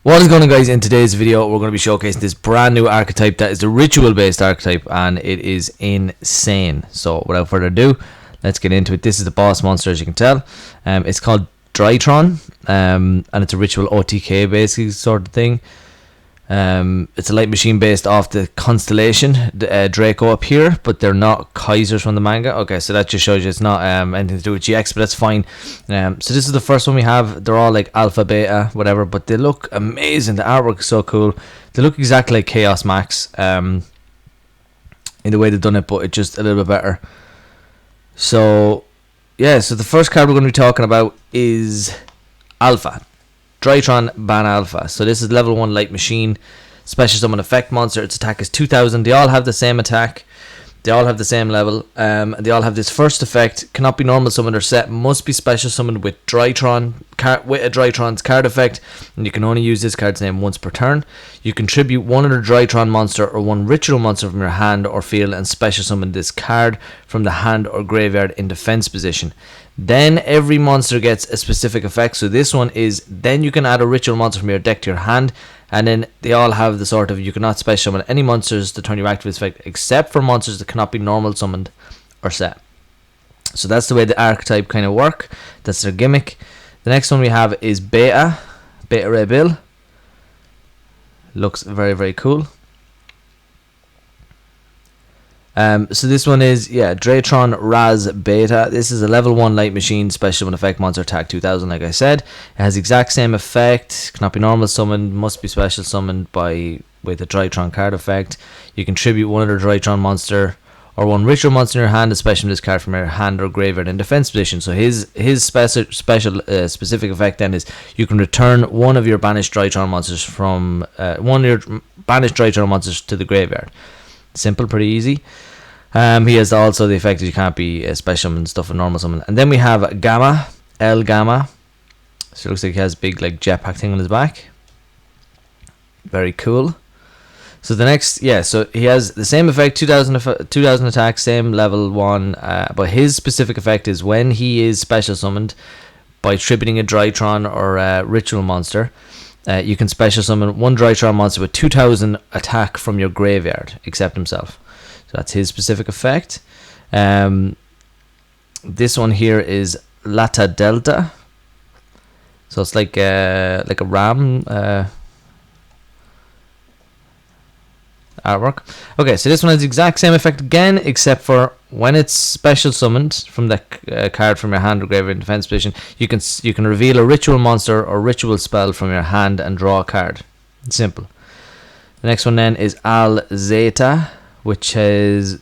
What is going on, guys? In today's video we're going to be showcasing this brand new archetype that is the ritual based archetype, and it is insane. So without further ado, let's get into it. This is the boss monster, as you can tell. It's called Draitron, and it's a ritual OTK basically sort of thing. It's a light machine based off the constellation Draco up here, but they're not Kaisers from the manga. Okay, so that just shows you it's not anything to do with GX, but that's fine. So this is the first one we have. They're all like alpha, beta, whatever, but they look amazing. The artwork is so cool. They look exactly like Chaos Max in the way they've done it, but it's just a little bit better. So yeah, so the first card we're going to be talking about is Alpha. Draitron Ban Alpha. So this is level 1 light machine, special summon effect monster. Its attack is 2000. They all have the same attack, they all have the same level, they all have this first effect. Cannot be normal summoned or set, must be special summoned with Draitron, with a Draitron's card effect, and you can only use this card's name once per turn. You contribute one other Draitron monster or one ritual monster from your hand or field and special summon this card from the hand or graveyard in defense position. Then every monster gets a specific effect. So this one is, then you can add a ritual monster from your deck to your hand, and then they all have the sort of, you cannot special summon any monsters to turn you active this effect except for monsters that cannot be normal summoned or set. So that's the way the archetype kind of work. That's their gimmick. The next one we have is Beta Ray Bill. Looks very, very cool. So this one is, yeah, Draitron Raz Beta. This is a level 1 light machine, special summon effect monster, attack 2000, like I said. It has the exact same effect, cannot be normal summoned, must be special summoned with a Draitron card effect. You contribute one other Draitron monster or one ritual monster in your hand, especially this card from your hand or graveyard in defense position. So his specific effect then is you can return one of your banished Draitron monsters from one of your banished Draitron monsters to the graveyard. Simple, pretty easy. He has also the effect that you can't be special and stuff in normal summon. And then we have Gamma, El Gamma. So it looks like he has a big like jetpack thing on his back. Very cool. So the next, yeah, so he has the same effect, 2000 attack, same level 1, but his specific effect is when he is special summoned by tributing a Draitron or a ritual monster, you can special summon one Draitron monster with 2000 attack from your graveyard, except himself. So that's his specific effect. This one here is Lata Delta. So it's like a ram artwork. Okay, so this one has the exact same effect again, except for when it's special summoned from the card from your hand or graveyard in defense position, you can reveal a ritual monster or ritual spell from your hand and draw a card. It's simple. The next one then is Al Zeta, which is,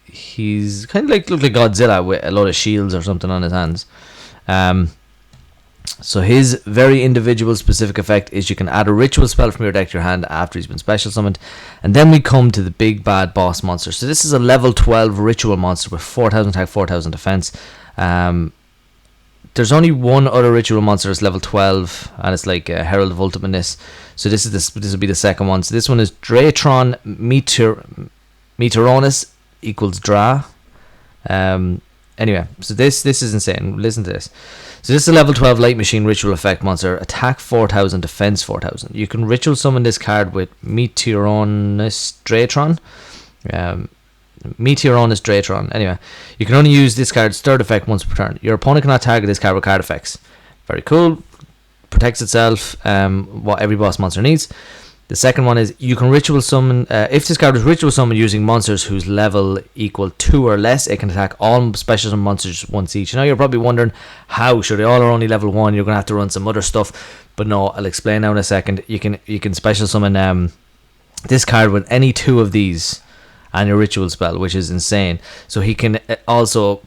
he's kind of like, look like Godzilla with a lot of shields or something on his hands. So his very individual specific effect is you can add a ritual spell from your deck to your hand after he's been special summoned. And then we come to the big bad boss monster. So this is a level 12 ritual monster with 4000 attack, 4000 defense. There's only one other ritual monster that's level 12, and it's like Herald of Ultimateness. So this will be the second one. So this one is Draitron Meteoronus equals Dra. Anyway, so this is insane. Listen to this. So this is a level 12 light machine ritual effect monster, attack 4000, defense 4000. You can ritual summon this card with Meteoronus Draitron. Meteoronus Draitron. Anyway, you can only use this card's third effect once per turn. Your opponent cannot target this card with card effects. Very cool. Protects itself, what every boss monster needs. The second one is you can ritual summon, if this card is ritual summoned using monsters whose level equal 2 or less, it can attack all special summon monsters once each. Now you're probably wondering, how? Sure, they all are only level 1, you're going to have to run some other stuff. But no, I'll explain now in a second. You can special summon this card with any 2 of these and your ritual spell, which is insane. So he can also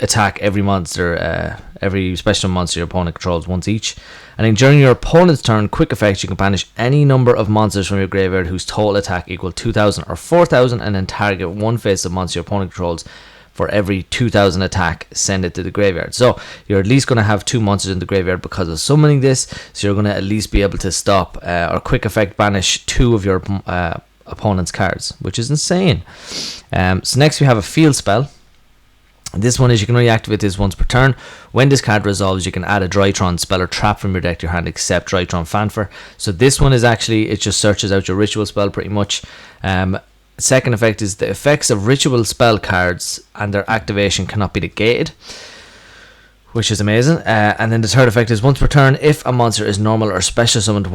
attack every monster, every special monster your opponent controls once each. And then during your opponent's turn, quick effects, you can banish any number of monsters from your graveyard whose total attack equal 2000 or 4000, and then target one face of monster your opponent controls. For every 2000 attack, send it to the graveyard. So you're at least going to have 2 monsters in the graveyard because of summoning this. So you're going to at least be able to stop or quick effect banish 2 of your opponent's cards, which is insane. So next we have a field spell. This one is you can only activate this once per turn. When this card resolves, you can add a Draitron spell or trap from your deck to your hand, except Draitron Fanfare. So this one is actually, it just searches out your ritual spell pretty much. Second effect is the effects of ritual spell cards and their activation cannot be negated, which is amazing. And then the third effect is once per turn, if a monster is normal or special summoned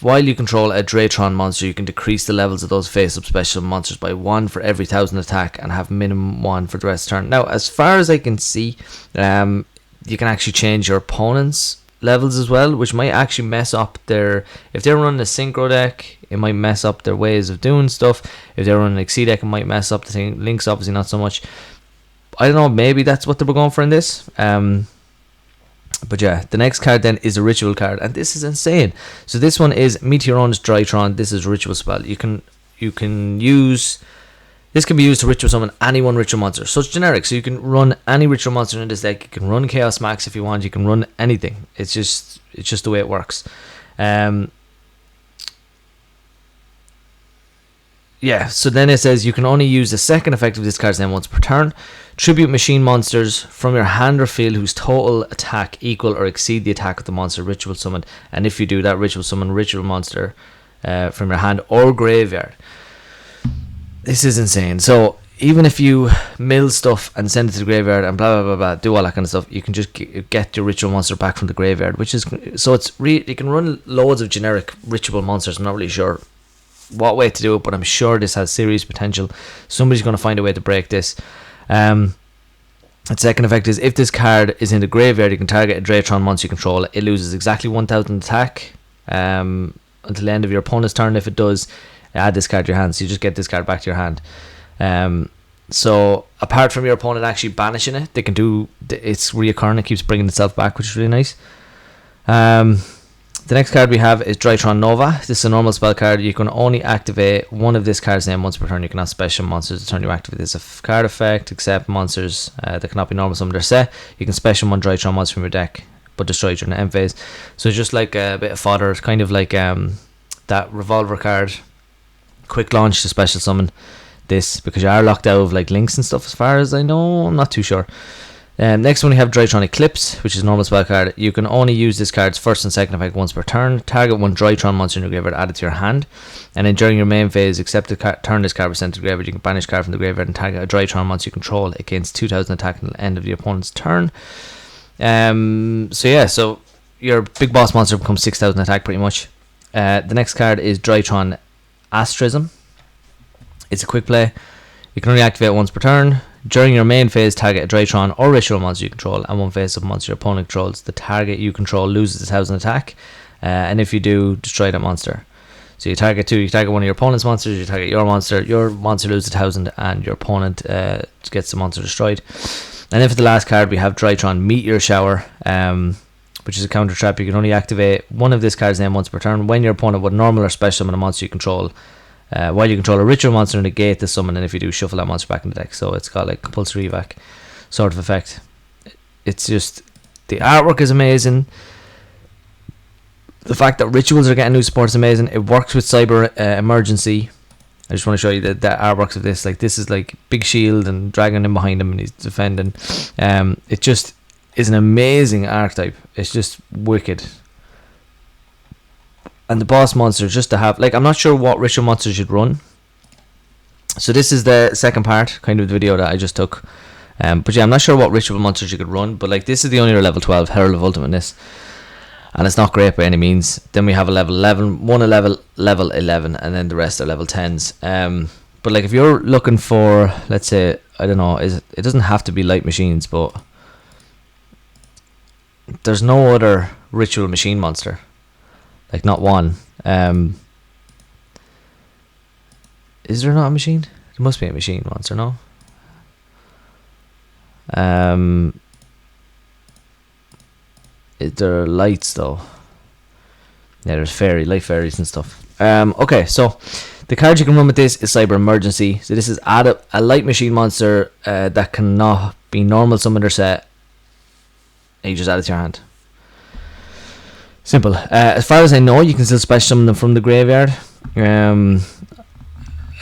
while you control a Draitron monster, you can decrease the levels of those face-up special monsters by 1 for every 1,000 attack and have minimum 1 for the rest of the turn. Now, as far as I can see, you can actually change your opponent's levels as well, which might actually mess up their... If they're running a synchro deck, it might mess up their ways of doing stuff. If they're running an XC deck, it might mess up the thing. Links, obviously, not so much. I don't know, maybe that's what they were going for in this. But yeah, the next card then is a ritual card, and this is insane. So this one is Meteoron's Draitron. This is a ritual spell. You can use... This can be used to ritual summon any one ritual monster. So it's generic. So you can run any ritual monster in this deck. You can run Chaos Max if you want. You can run anything. It's just the way it works. Yeah, so then it says you can only use the second effect of this card's name once per turn. Tribute machine monsters from your hand or field whose total attack equal or exceed the attack of the monster ritual summoned. And if you do that, ritual summon ritual monster from your hand or graveyard. This is insane. So even if you mill stuff and send it to the graveyard and blah blah blah blah, do all that kind of stuff, you can just get your ritual monster back from the graveyard, which is so it's you can run loads of generic ritual monsters. I'm not really sure what way to do it, but I'm sure this has serious potential. Somebody's going to find a way to break this. The second effect is if this card is in the graveyard, you can target a Draitron monster you control. It loses exactly 1,000 attack until the end of your opponent's turn. If it does, add this card to your hand, so you just get this card back to your hand. So apart from your opponent actually banishing it, they can do it's reoccurring. It keeps bringing itself back, which is really nice. The next card we have is Draitron Nova. This is a normal spell card. You can only activate one of this card's name once per turn. You can have special monsters the turn you activate this card effect, except monsters that cannot be normal summoned or set. You can special one Draitron monster from your deck, but destroy it during the end phase. So it's just like a bit of fodder. It's kind of like that revolver card. Quick launch to special summon this, because you are locked out of like links and stuff as far as I know. I'm not too sure. Next one we have Draitron Eclipse, which is a normal spell card. You can only use this card's first and second effect once per turn. Target one Draitron monster in your graveyard, add it to your hand, and then during your main phase, except the turn this card was sent to the graveyard, you can banish card from the graveyard and target a Draitron monster you control against 2,000 attack at the end of the opponent's turn. So your big boss monster becomes 6,000 attack pretty much. The next card is Draitron Asterism. It's a quick play. You can only activate once per turn. During your main phase, target a Draitron or ritual monster you control, and one face-up monster your opponent controls. The target you control loses 1,000 attack, and if you do, destroy that monster. So you target one of your opponent's monsters, you target your monster loses 1,000, and your opponent gets the monster destroyed. And then for the last card, we have Draitron Meteor Shower, which is a counter trap. You can only activate one of this card's name once per turn. When your opponent would normal or special summon a monster you control, while you control a ritual monster, negate the summon, and if you do, shuffle that monster back in the deck. So it's got like compulsory evac sort of effect. It's just, the artwork is amazing. The fact that rituals are getting new support is amazing. It works with Cyber Emergency. I just want to show you the artworks of this. Like, this is like big shield and dragon in behind him and he's defending. It just is an amazing archetype. It's just wicked. And the boss monster, just to have, like, I'm not sure what ritual monster should run. So this is the second part, kind of the video that I just took. But yeah, I'm not sure what ritual monsters you could run. But like, this is the only level 12 Herald of Ultimate in this, and it's not great by any means. Then we have a level 11, one a level 11, and then the rest are level 10s. But like, if you're looking for, let's say, I don't know, it doesn't have to be light machines, but there's no other ritual machine monster. Like, not one. Is there not a machine? There must be a machine monster, no? Is there lights though? Yeah, there's light fairies and stuff. Okay, so the card you can run with this is Cyber Emergency. So this is add a light machine monster that cannot be normal summoned or set, and you just add it to your hand. Simple. As far as I know, you can still special summon them from the graveyard.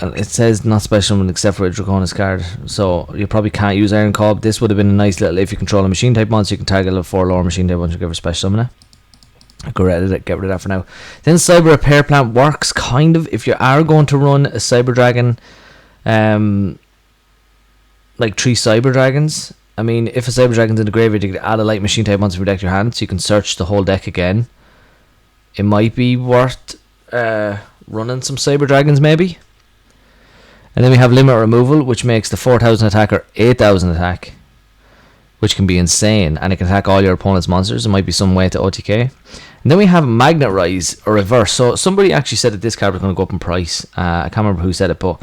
it says not special summon except for a Draconis card, so you probably can't use Iron Cob. This would have been a nice little, if you control a machine type monster, you can target a level 4 lower machine type monster, give her special summon it. Get rid of that for now. Then Cyber Repair Plant works kind of if you are going to run a Cyber Dragon, like 3 Cyber Dragons. I mean, if a Cyber Dragon's in the graveyard, you can add a light machine type monster to protect your hand, so you can search the whole deck again. It might be worth running some Cyber Dragons maybe. And then we have Limit Removal, which makes the 4,000 attacker 8,000 attack, which can be insane, and it can attack all your opponent's monsters. It might be some way to OTK. And then we have Magnet Rise, or Reverse. So somebody actually said that this card was going to go up in price. I can't remember who said it, but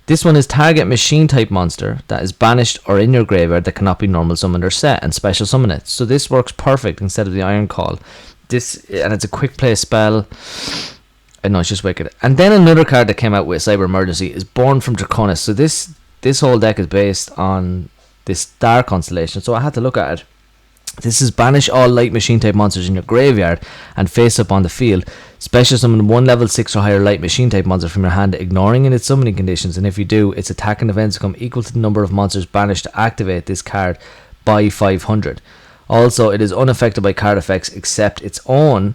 this one is target machine type monster that is banished or in your graveyard that cannot be normal summoned or set, and special summon it. So this works perfect instead of the Iron Call. This, and it's a quick play spell. I know, it's just wicked. And then another card that came out with Cyber Emergency is Born from Draconis. So this whole deck is based on this star constellation, so I had to look at it. This is banish all light machine type monsters in your graveyard and face up on the field. Special summon 1 level 6 or higher light machine type monster from your hand, ignoring in its summoning conditions, and if you do, its attack and events become equal to the number of monsters banished to activate this card by 500. Also, it is unaffected by card effects except its own,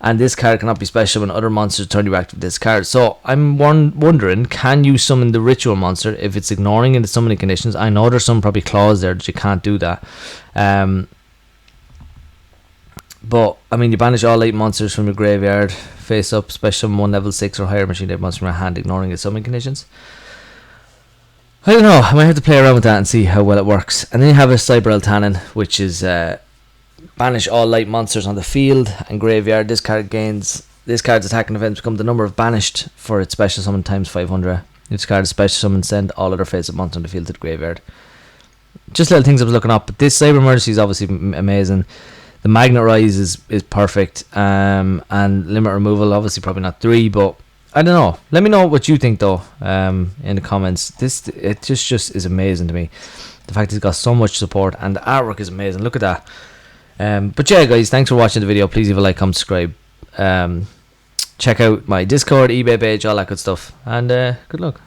and this card cannot be special when other monsters turn you active this card. So I'm wondering, can you summon the ritual monster if it's ignoring in the summoning conditions? I know there's some probably clause there that you can't do that. But I mean, you banish all 8 monsters from your graveyard, face up, special summon 1 level 6 or higher machine type monster from your hand, ignoring its summoning conditions. I don't know, I might have to play around with that and see how well it works. And then you have a Cyber Eltanin, which is banish all light monsters on the field and graveyard. This card's attacking events become the number of banished for its special summon times 500. This card is special summon, send all other face up monsters on the field to the graveyard. Just little things I was looking up, but this Cyber Emergency is obviously amazing. The Magnet Rise is perfect, and Limit Removal obviously probably not 3, but I don't know. Let me know what you think though, in the comments. It just is amazing to me. The fact it's got so much support and the artwork is amazing. Look at that. But yeah, guys, thanks for watching the video. Please leave a like, comment, subscribe. Check out my Discord, eBay page, all that good stuff, and good luck.